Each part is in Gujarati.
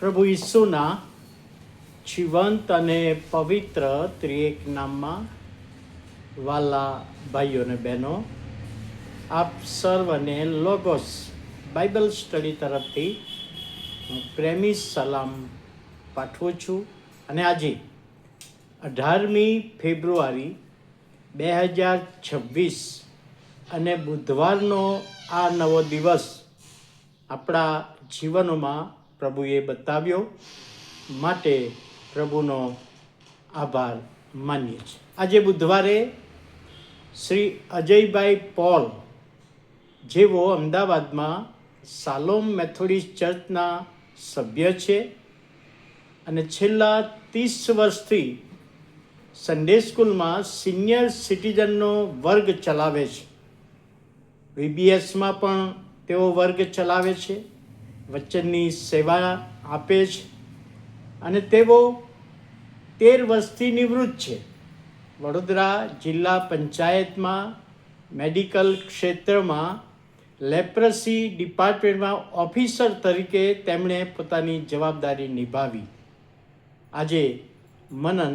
પ્રભુ ઈસુના જીવંત અને પવિત્ર ત્રિએક નામમાં વાલા ભાઈઓ અને બહેનો, આપ સર્વને લોગોસ બાઇબલ સ્ટડી તરફથી હું પ્રેમી સલામ પાઠવું છું. અને આજે 18મી ફેબ્રુઆરી 2026 અને બુધવારનો આ નવો દિવસ આપણા જીવનોમાં પ્રભુએ બતાવ્યો, માટે પ્રભુનો આભાર માનીએ છીએ. આજે બુધવારે શ્રી અજયભાઈ પોલ, જેઓ અમદાવાદમાં શાલોમ મેથોડિસ્ટ ચર્ચના સભ્ય છે અને છેલ્લા 30 વર્ષથી સન્ડે સ્કૂલમાં સિનિયર સિટીઝનનો વર્ગ ચલાવે છે. VBSમાં પણ તેઓ વર્ગ ચલાવે છે, વચનની સેવા આપે છે અને તેઓ 13 વર્ષથી નિવૃત્ત છે. વડોદરા જિલ્લા પંચાયતમાં મેડિકલ ક્ષેત્રમાં લેપ્રસી ડિપાર્ટમેન્ટમાં ઓફિસર તરીકે તેમણે પોતાની જવાબદારી નિભાવી. આજે મનન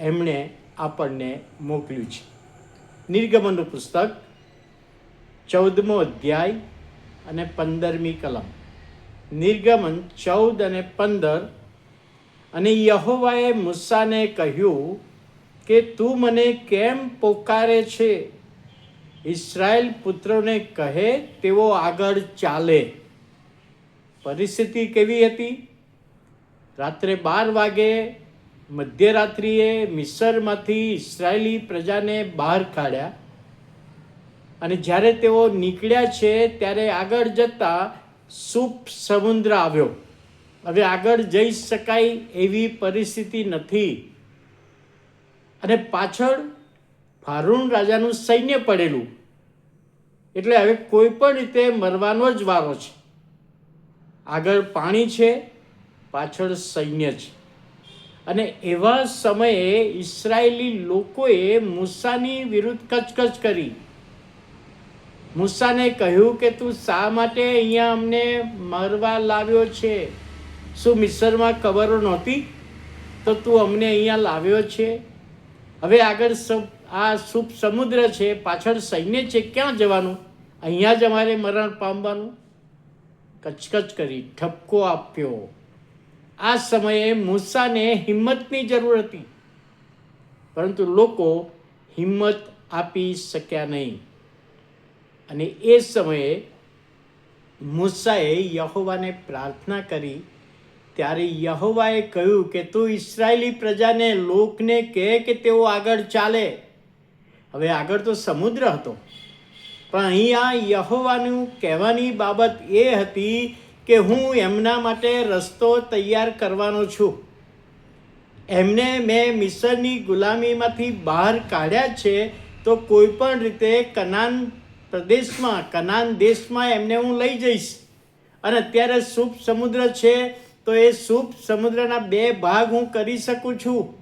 એમણે આપણને મોકલ્યું છે. નિર્ગમનનું પુસ્તક 14મો અધ્યાય અને 15મી કલમ. નિર્ગમન 14 અને 15. અને યહોવાએ મૂસાને કહ્યું કે તું મને કેમ પોકારે છે? ઇસ્રાયેલ પુત્રોને કહે તેઓ આગળ ચાલે. પરિસ્થિતિ કેવી હતી? રાત્રે 12 વાગે મધ્યરાત્રિએ મિસરમાંથી ઇસ્રાયેલી પ્રજાને બહાર કાઢ્યા અને જ્યારે તેઓ નીકળ્યા છે ત્યારે આગળ જતા સુપ સમુદ્ર આવ્યો. હવે આગળ જઈ શકાય એવી પરિસ્થિતિ નથી અને પાછળ ફારૂન રાજાનું સૈન્ય પડેલું, એટલે હવે કોઈ પણ રીતે મરવાનો જ વારો છે. આગળ પાણી છે, પાછળ સૈન્ય છે. અને એવા સમયે ઇસ્રાયેલી લોકોએ મૂસાની વિરુદ્ધ કચકચ કરી. મૂસાને કહ્યું કે તું શા માટે અહીંયા અમને મરવા લાવ્યો છે? શું મિસરમાં કબરો નહોતી તો તું અમને અહીંયા લાવ્યો છે? હવે આગળ આ સુપ સમુદ્ર છે, પાછળ સૈન્ય છે, ક્યાં જવાનું? અહીંયા જ અમારે મરણ પામવાનું? કચકચ કરી, ઠપકો આપ્યો. આ સમયે મૂસાને હિંમતની જરૂર હતી, પરંતુ લોકો હિંમત આપી શક્યા નહીં. અને એ સમયે મૂસાએ યહોવાને પ્રાર્થના કરી. ત્યારે યહોવાએ કહ્યું કે તું ઇસ્રાયેલી પ્રજાને, લોકને કહે કે તેઓ આગળ ચાલે. હવે આગળ તો સમુદ્ર હતો, પણ અહીંયા યહોવાનું કહેવાની બાબત એ હતી કે હું એમના માટે રસ્તો તૈયાર કરવાનો છું. એમને મેં મિસરની ગુલામીમાંથી બહાર કાઢ્યા છે, તો કોઈ પણ રીતે કનાન પ્રદેશમાં, કનાન દેશમાં એમને હું લઈ જઈશ. અને અત્યારે સુપ સમુદ્ર છે, તો એ સુપ સમુદ્રના 2 ભાગ હું કરી શકું છું.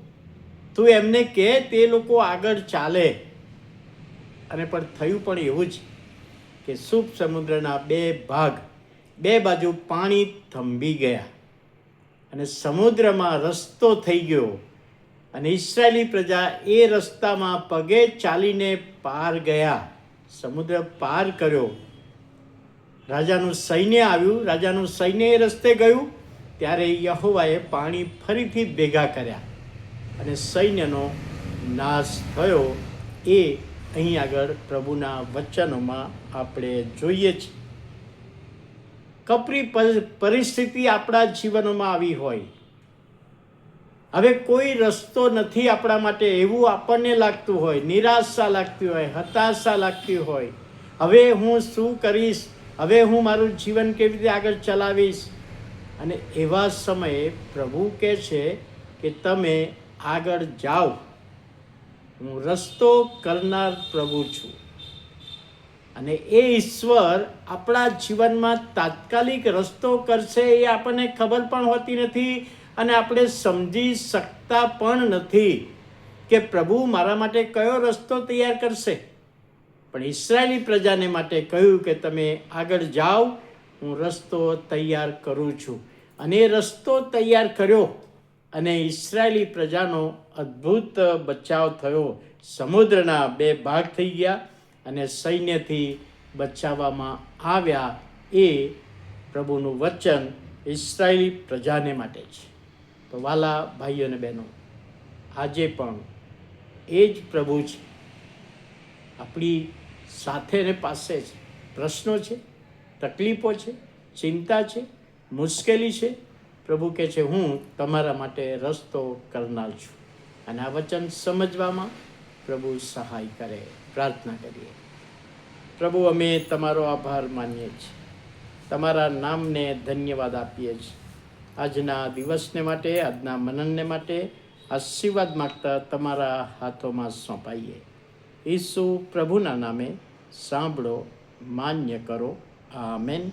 તું એમને કહે તે લોકો આગળ ચાલે. અને પણ થયું પણ એવું જ કે સુપ સમુદ્રના 2 ભાગ, 2 બાજુ પાણી થંભી ગયા અને સમુદ્રમાં રસ્તો થઈ ગયો. અને ઇસ્રાયેલી પ્રજા એ રસ્તામાં પગે ચાલીને પાર ગયા, સમુદ્ર પાર કર્યો. રાજાનું સૈન્ય આવ્યું, રાજાનું સૈન્ય એ રસ્તે ગયું. ત્યારે યહોવાએ પાણી ફરીથી ભેગા કર્યા અને સૈન્યનો નાશ થયો. એ અહીં આગળ પ્રભુના વચનોમાં આપણે જોઈએ છીએ. કપરી પરિસ્થિતિ આપણા જીવનોમાં આવી હોય, હવે કોઈ રસ્તો નથી આપણા માટે એવું આપણને લાગતું હોય, નિરાશા લાગતી હોય, હતાશા લાગતી હોય. હવે હું શું કરીશ? હવે હું મારું જીવન કેવી રીતે આગળ ચલાવીશ? અને એવા સમયે પ્રભુ કહે છે કે તમે આગળ જાઓ, હું રસ્તો કરનાર પ્રભુ છું. અને એ ઈશ્વર આપણા જીવનમાં તાત્કાલિક રસ્તો કરશે એ આપણને ખબર પણ હોતી નથી અને આપણે સમજી શકતા પણ નથી કે પ્રભુ મારા માટે કયો રસ્તો તૈયાર કરશે. પણ ઇસ્રાયેલી પ્રજાને માટે કહ્યું કે તમે આગળ જાઓ, હું રસ્તો તૈયાર કરું છું. અને એ રસ્તો તૈયાર કર્યો અને ઇસરાયેલી પ્રજાનો અદ્ભુત બચાવ થયો. સમુદ્રના 2 ભાગ થઈ ગયા અને સૈન્યથી બચાવવામાં આવ્યા. એ પ્રભુનું વચન ઇસરાયેલી પ્રજાને માટે છે. તો વાલા ભાઈઓ અને બહેનો, આજે પણ એ જ પ્રભુ છે, આપણી સાથે ને પાસે છે. પ્રશ્નો છે, તકલીફો છે, ચિંતા છે, મુશ્કેલી છે, પ્રભુ કહે છે હું તમારા માટે રસ્તો કરનાર છું. અને આ વચન સમજવામાં પ્રભુ સહાય કરે. પ્રાર્થના કરીએ. પ્રભુ, અમે તમારો આભાર માનીએ છીએ, તમારા નામને ધન્યવાદ આપીએ છીએ. આજના દિવસને માટે, આજના મનનને માટે આશીર્વાદ માગતા તમારા હાથોમાં સોંપાઈએ. ઈસુ પ્રભુના નામે સાંભળો, માન્ય કરો. આમેન.